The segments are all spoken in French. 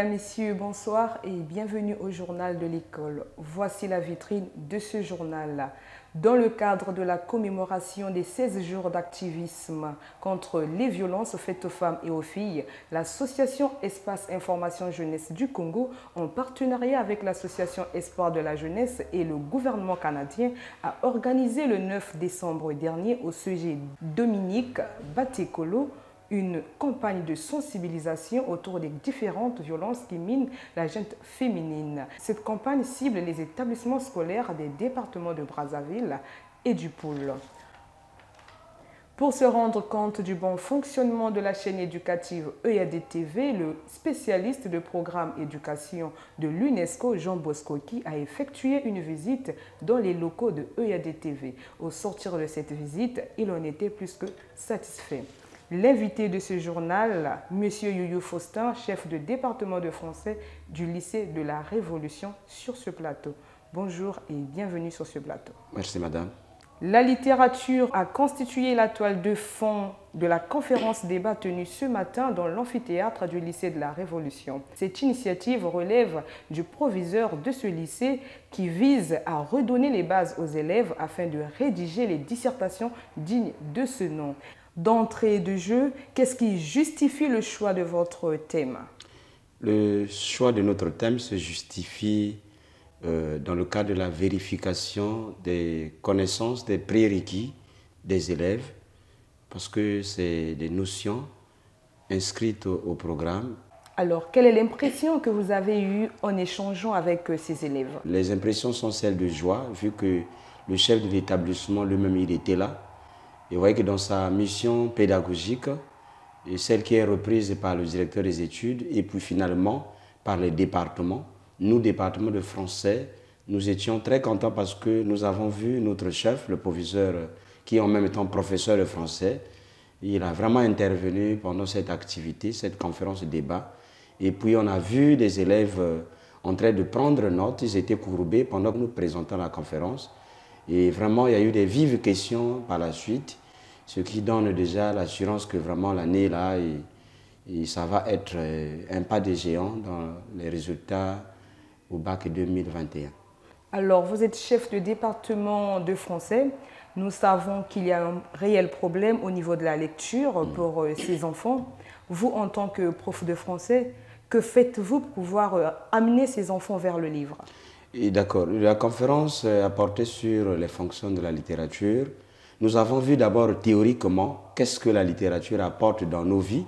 Mesdames, Messieurs, bonsoir et bienvenue au journal de l'école. Voici la vitrine de ce journal. Dans le cadre de la commémoration des 16 jours d'activisme contre les violences faites aux femmes et aux filles, l'association Espace Information Jeunesse du Congo, en partenariat avec l'association Espoir de la Jeunesse et le gouvernement canadien, a organisé le 9 décembre dernier au CG Dominique Batekolo une campagne de sensibilisation autour des différentes violences qui minent la gente féminine. Cette campagne cible les établissements scolaires des départements de Brazzaville et du Poul. Pour se rendre compte du bon fonctionnement de la chaîne éducative EAD-TV, le spécialiste de programme éducation de l'UNESCO, Jean Boscoki, a effectué une visite dans les locaux de EAD-TV. Au sortir de cette visite, il en était plus que satisfait. L'invité de ce journal, M. Youyou Faustin, chef de département de français du lycée de la Révolution, sur ce plateau. Bonjour et bienvenue sur ce plateau. Merci madame. La littérature a constitué la toile de fond de la conférence débat tenue ce matin dans l'amphithéâtre du lycée de la Révolution. Cette initiative relève du proviseur de ce lycée qui vise à redonner les bases aux élèves afin de rédiger les dissertations dignes de ce nom. D'entrée de jeu, qu'est-ce qui justifie le choix de votre thème? Le choix de notre thème se justifie dans le cadre de la vérification des connaissances, des prérequis des élèves, parce que c'est des notions inscrites au programme. Alors, quelle est l'impression que vous avez eue en échangeant avec ces élèves? Les impressions sont celles de joie, vu que le chef de l'établissement lui-même, il était là. Et vous voyez que dans sa mission pédagogique, et celle qui est reprise par le directeur des études et puis finalement par les départements, nous, département de français, nous étions très contents parce que nous avons vu notre chef, le proviseur, qui est en même temps professeur de français. Il a vraiment intervenu pendant cette activité, cette conférence de débat. Et puis on a vu des élèves en train de prendre note, ils étaient courbés pendant que nous présentons la conférence. Et vraiment, il y a eu des vives questions par la suite, ce qui donne déjà l'assurance que vraiment l'année là, et ça va être un pas de géant dans les résultats au bac 2021. Alors, vous êtes chef de département de français. Nous savons qu'il y a un réel problème au niveau de la lecture pour ces enfants. Vous, en tant que prof de français, que faites-vous pour pouvoir amener ces enfants vers le livre? D'accord. La conférence a porté sur les fonctions de la littérature. Nous avons vu d'abord théoriquement qu'est-ce que la littérature apporte dans nos vies.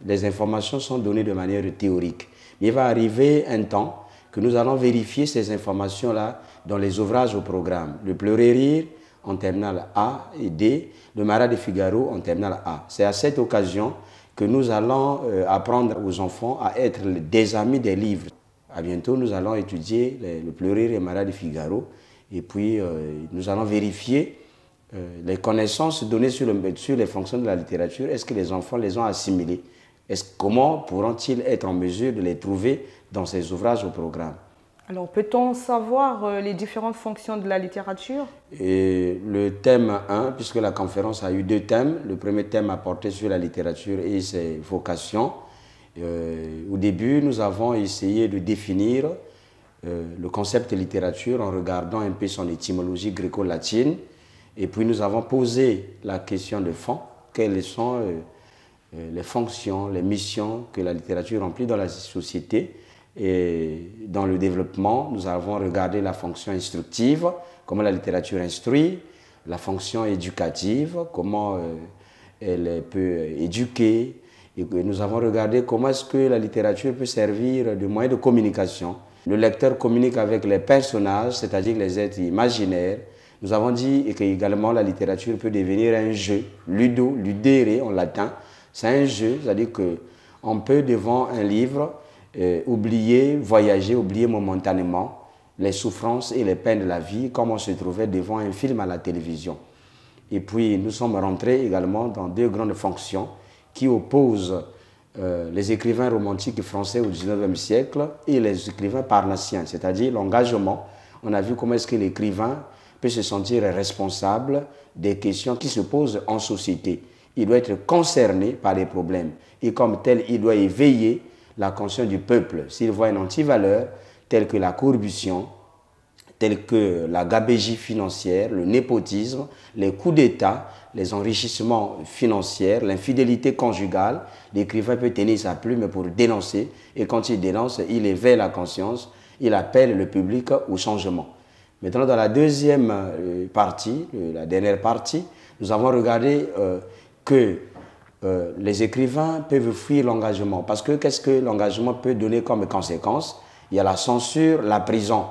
Les informations sont données de manière théorique. Mais il va arriver un temps que nous allons vérifier ces informations-là dans les ouvrages au programme. Le Pleurer rire en terminale A et D, le Marat de Figaro en terminale A. C'est à cette occasion que nous allons apprendre aux enfants à être des amis des livres. À bientôt, nous allons étudier le Pleurer et le Marat de Figaro et puis nous allons vérifier les connaissances données sur les fonctions de la littérature. Est-ce que les enfants les ont assimilées? Comment pourront-ils être en mesure de les trouver dans ces ouvrages au programme? Alors, peut-on savoir les différentes fonctions de la littérature? Et le thème 1, puisque la conférence a eu deux thèmes. Le premier thème a porté sur la littérature et ses vocations. Au début, nous avons essayé de définir le concept de littérature en regardant un peu son étymologie gréco-latine. Et puis, nous avons posé la question de fond. Quelles sont les fonctions, les missions que la littérature remplit dans la société? Et dans le développement, nous avons regardé la fonction instructive, comment la littérature instruit, la fonction éducative, comment elle peut éduquer. Et nous avons regardé comment est-ce que la littérature peut servir de moyen de communication. Le lecteur communique avec les personnages, c'est-à-dire les êtres imaginaires. Nous avons dit que également la littérature peut devenir un jeu, ludo, ludere en latin. C'est un jeu, c'est-à-dire qu'on peut devant un livre oublier, voyager, oublier momentanément les souffrances et les peines de la vie comme on se trouvait devant un film à la télévision. Et puis nous sommes rentrés également dans deux grandes fonctions qui opposent les écrivains romantiques français au XIXe siècle et les écrivains parnassiens, c'est-à-dire l'engagement. On a vu comment est-ce que l'écrivain peut se sentir responsable des questions qui se posent en société. Il doit être concerné par les problèmes et comme tel, il doit éveiller la conscience du peuple. S'ils voient une antivaleur telle que la corruption, telle que la gabegie financière, le népotisme, les coups d'État, les enrichissements financiers, l'infidélité conjugale, l'écrivain peut tenir sa plume pour dénoncer. Et quand il dénonce, il éveille la conscience, il appelle le public au changement. Maintenant, dans la deuxième partie, la dernière partie, nous avons regardé que les écrivains peuvent fuir l'engagement. Parce que qu'est-ce que l'engagement peut donner comme conséquence? Il y a la censure, la prison.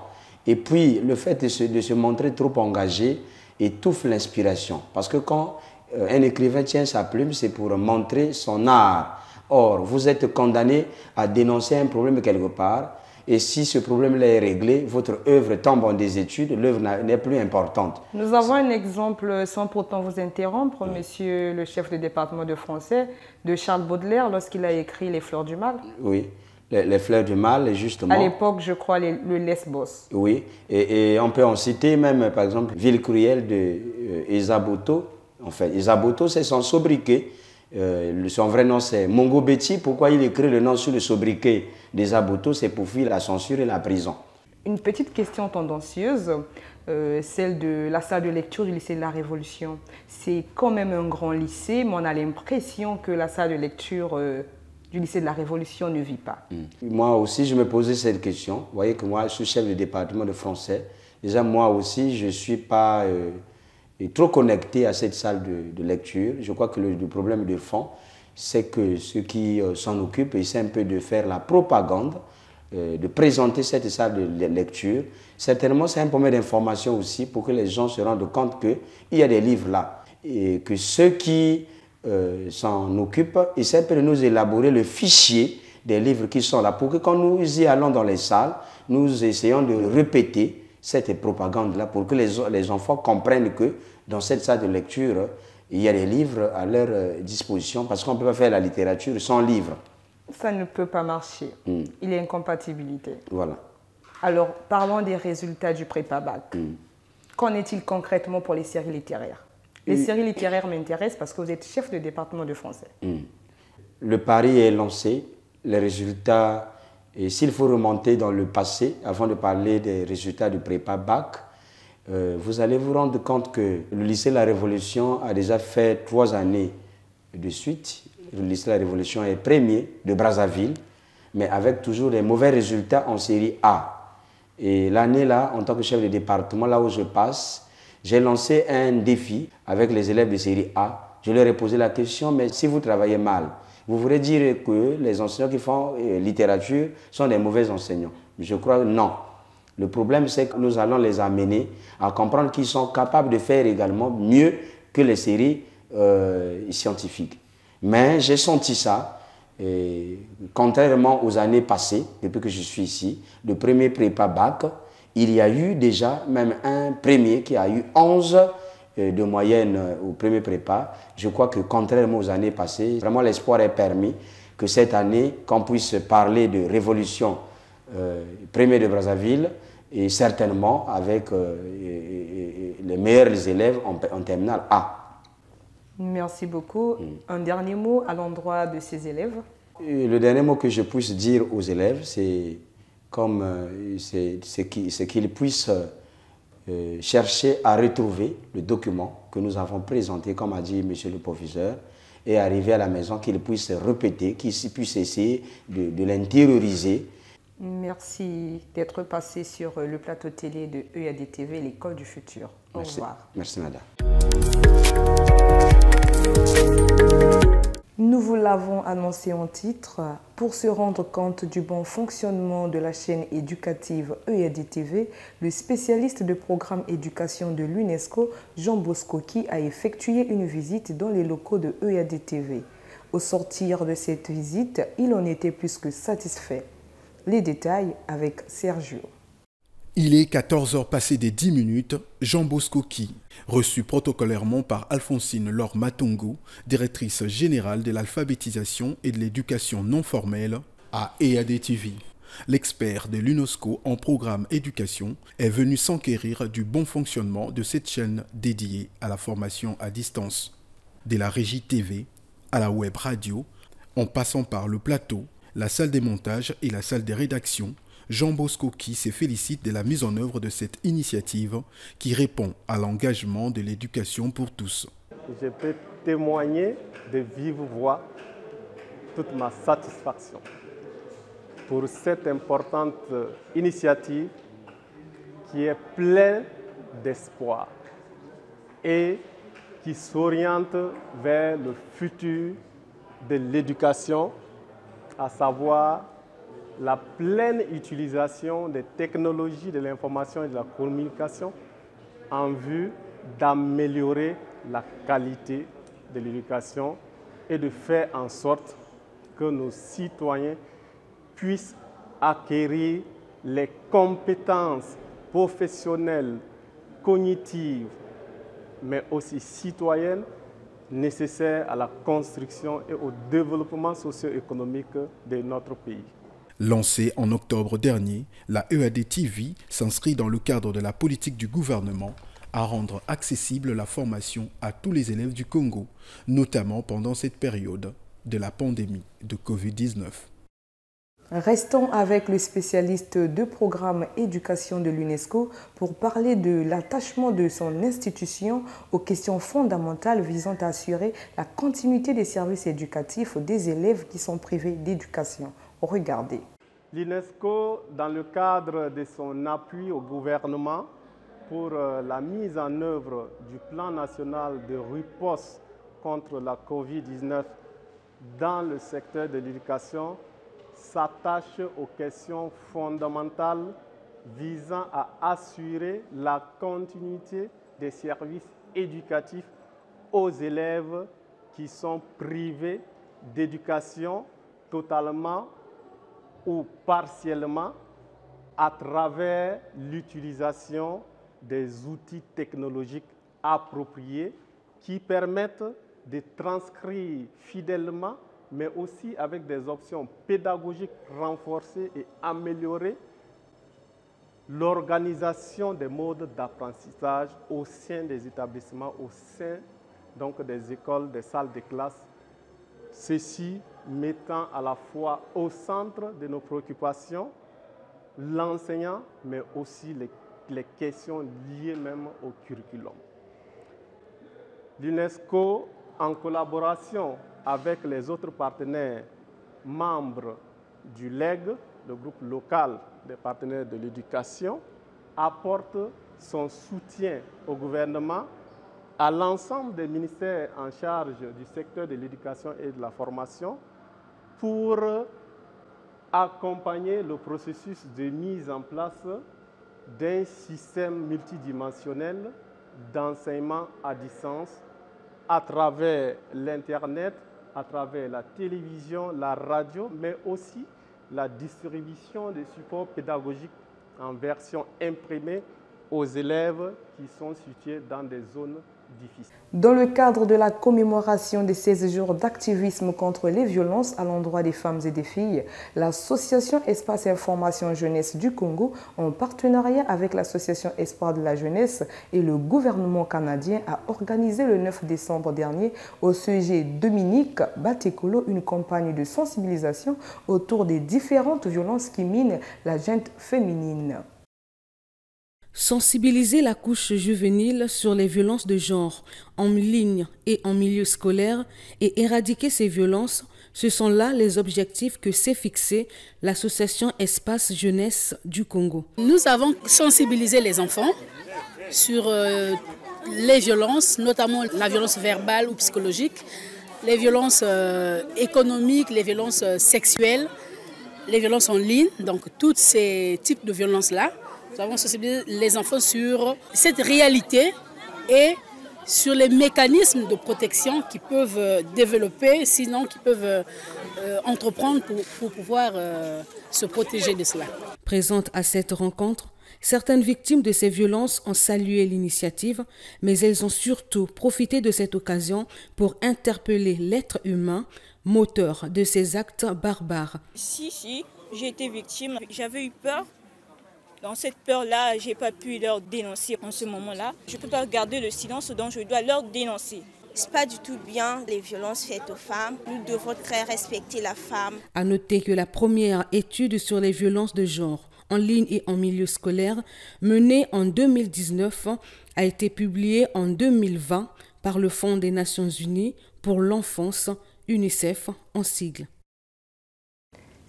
Et puis, le fait de se montrer trop engagé étouffe l'inspiration. Parce que quand un écrivain tient sa plume, c'est pour montrer son art. Or, vous êtes condamné à dénoncer un problème quelque part. Et si ce problème-là est réglé, votre œuvre tombe en désuétude, l'œuvre n'est plus importante. Nous avons un exemple, sans pourtant vous interrompre, monsieur le chef de département de français, de Charles Baudelaire, lorsqu'il a écrit Les Fleurs du Mal. Oui, les Fleurs du Mal, justement. À l'époque, je crois, le Lesbos. Oui, et on peut en citer même, par exemple, Ville cruelle de Isaboto. Enfin, Isaboto, c'est son sobriquet. Son vrai nom, c'est Mongo Betty. Pourquoi il écrit le nom sur le sobriquet d'Isaboto? C'est pour fuir la censure et la prison. Une petite question tendancieuse, celle de la salle de lecture du lycée de la Révolution. C'est quand même un grand lycée, mais on a l'impression que la salle de lecture du lycée de la Révolution ne vit pas. Moi aussi, je me posais cette question. Vous voyez que moi, je suis chef de département de français. Déjà, moi aussi, je ne suis pas trop connecté à cette salle de lecture. Je crois que le problème de fond, c'est que ceux qui s'en occupent essaient un peu de faire la propagande, de présenter cette salle de lecture. Certainement, c'est un problème d'information aussi pour que les gens se rendent compte qu'il y a des livres là. Et que ceux qui s'en occupent essaient de nous élaborer le fichier des livres qui sont là pour que quand nous y allons dans les salles, nous essayons de répéter cette propagande-là pour que les enfants comprennent que dans cette salle de lecture, il y a des livres à leur disposition parce qu'on ne peut pas faire la littérature sans livre. Ça ne peut pas marcher. Il y a incompatibilité. Voilà. Alors, parlons des résultats du prépa-bac. Qu'en est-il concrètement pour les séries littéraires? Les séries littéraires m'intéressent parce que vous êtes chef de département de français. Le pari est lancé. Les résultats, et s'il faut remonter dans le passé, avant de parler des résultats du prépa-bac, vous allez vous rendre compte que le lycée de la Révolution a déjà fait 3 années de suite. Le lycée de la Révolution est premier de Brazzaville, mais avec toujours des mauvais résultats en série A. Et l'année-là, en tant que chef de département, là où je passe, j'ai lancé un défi avec les élèves de série A. Je leur ai posé la question, mais si vous travaillez mal, vous voulez dire que les enseignants qui font littérature sont des mauvais enseignants? Je crois non. Le problème, c'est que nous allons les amener à comprendre qu'ils sont capables de faire également mieux que les séries scientifiques. Mais j'ai senti ça, et contrairement aux années passées, depuis que je suis ici, le premier prépa-bac, il y a eu déjà même un premier qui a eu 11 de moyenne au premier prépa. Je crois que contrairement aux années passées, vraiment l'espoir est permis que cette année, qu'on puisse parler de révolution premier de Brazzaville et certainement avec les meilleurs élèves en terminale A. Merci beaucoup. Un dernier mot à l'endroit de ces élèves? Le dernier mot que je puisse dire aux élèves, c'est qu'ils puissent chercher à retrouver le document que nous avons présenté, comme a dit monsieur le professeur, et arriver à la maison, qu'ils puissent répéter, qu'ils puissent essayer de l'intérioriser. Merci d'être passé sur le plateau télé de EADTV, l'école du futur. Au revoir. Merci, madame. Nous vous l'avons annoncé en titre. Pour se rendre compte du bon fonctionnement de la chaîne éducative EADTV, le spécialiste de programme éducation de l'UNESCO, Jean Bosco-Ki, a effectué une visite dans les locaux de EADTV. Au sortir de cette visite, il en était plus que satisfait. Les détails avec Sergio. Il est 14h passé des 10 minutes, Jean Bosco-Ki, reçu protocolairement par Alphonsine Laure Matongo, directrice générale de l'alphabétisation et de l'éducation non formelle à EADTV. L'expert de l'UNESCO en programme éducation est venu s'enquérir du bon fonctionnement de cette chaîne dédiée à la formation à distance. De la régie TV à la web radio, en passant par le plateau, la salle des montages et la salle des rédactions, Jean Bosco Ki se félicite de la mise en œuvre de cette initiative qui répond à l'engagement de l'éducation pour tous. Je peux témoigner de vive voix toute ma satisfaction pour cette importante initiative qui est pleine d'espoir et qui s'oriente vers le futur de l'éducation, à savoir la pleine utilisation des technologies de l'information et de la communication en vue d'améliorer la qualité de l'éducation et de faire en sorte que nos citoyens puissent acquérir les compétences professionnelles, cognitives, mais aussi citoyennes nécessaires à la construction et au développement socio-économique de notre pays. Lancée en octobre dernier, la EAD-TV s'inscrit dans le cadre de la politique du gouvernement à rendre accessible la formation à tous les élèves du Congo, notamment pendant cette période de la pandémie de Covid-19. Restons avec le spécialiste de programme éducation de l'UNESCO pour parler de l'attachement de son institution aux questions fondamentales visant à assurer la continuité des services éducatifs des élèves qui sont privés d'éducation. Regardez. L'UNESCO, dans le cadre de son appui au gouvernement pour la mise en œuvre du plan national de riposte contre la Covid-19 dans le secteur de l'éducation, s'attache aux questions fondamentales visant à assurer la continuité des services éducatifs aux élèves qui sont privés d'éducation totalement ou partiellement à travers l'utilisation des outils technologiques appropriés qui permettent de transcrire fidèlement, mais aussi avec des options pédagogiques renforcées et améliorées, l'organisation des modes d'apprentissage au sein des établissements, au sein donc des écoles, des salles de classe, ceci mettant à la fois au centre de nos préoccupations l'enseignant, mais aussi les questions liées même au curriculum. L'UNESCO, en collaboration avec les autres partenaires membres du LEG, le groupe local des partenaires de l'éducation, apporte son soutien au gouvernement, à l'ensemble des ministères en charge du secteur de l'éducation et de la formation pour accompagner le processus de mise en place d'un système multidimensionnel d'enseignement à distance à travers l'Internet, à travers la télévision, la radio, mais aussi la distribution des supports pédagogiques en version imprimée aux élèves qui sont situés dans des zones difficiles. Dans le cadre de la commémoration des 16 jours d'activisme contre les violences à l'endroit des femmes et des filles, l'association Espace Information Jeunesse du Congo, en partenariat avec l'association Espoir de la Jeunesse et le gouvernement canadien, a organisé le 9 décembre dernier au CEG Dominique Batekolo une campagne de sensibilisation autour des différentes violences qui minent la gente féminine. Sensibiliser la couche juvénile sur les violences de genre en ligne et en milieu scolaire et éradiquer ces violences, ce sont là les objectifs que s'est fixé l'association Espace Jeunesse du Congo. Nous avons sensibilisé les enfants sur les violences, notamment la violence verbale ou psychologique, les violences économiques, les violences sexuelles, les violences en ligne, donc tous ces types de violences-là. Nous avons sensibilisé les enfants sur cette réalité et sur les mécanismes de protection qu'ils peuvent développer, sinon qu'ils peuvent entreprendre pour pouvoir se protéger de cela. Présente à cette rencontre, certaines victimes de ces violences ont salué l'initiative, mais elles ont surtout profité de cette occasion pour interpeller l'être humain, moteur de ces actes barbares. Si, j'ai été victime, j'avais eu peur. Dans cette peur-là, je n'ai pas pu leur dénoncer en ce moment-là. Je ne peux pas garder le silence, donc je dois leur dénoncer. C'est pas du tout bien les violences faites aux femmes. Nous devons très respecter la femme. À noter que la première étude sur les violences de genre en ligne et en milieu scolaire, menée en 2019, a été publiée en 2020 par le Fonds des Nations Unies pour l'enfance, UNICEF en sigle.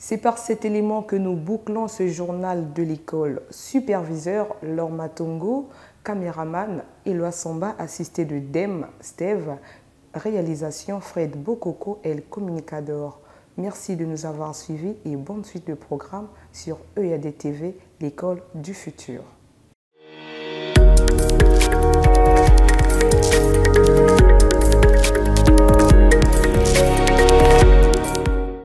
C'est par cet élément que nous bouclons ce journal de l'école. Superviseur Laure Matongo, caméraman Eloi Samba, assisté de Dem Steve, réalisation Fred Bokoko et le communicador. Merci de nous avoir suivis et bonne suite de programme sur EAD TV, l'école du futur.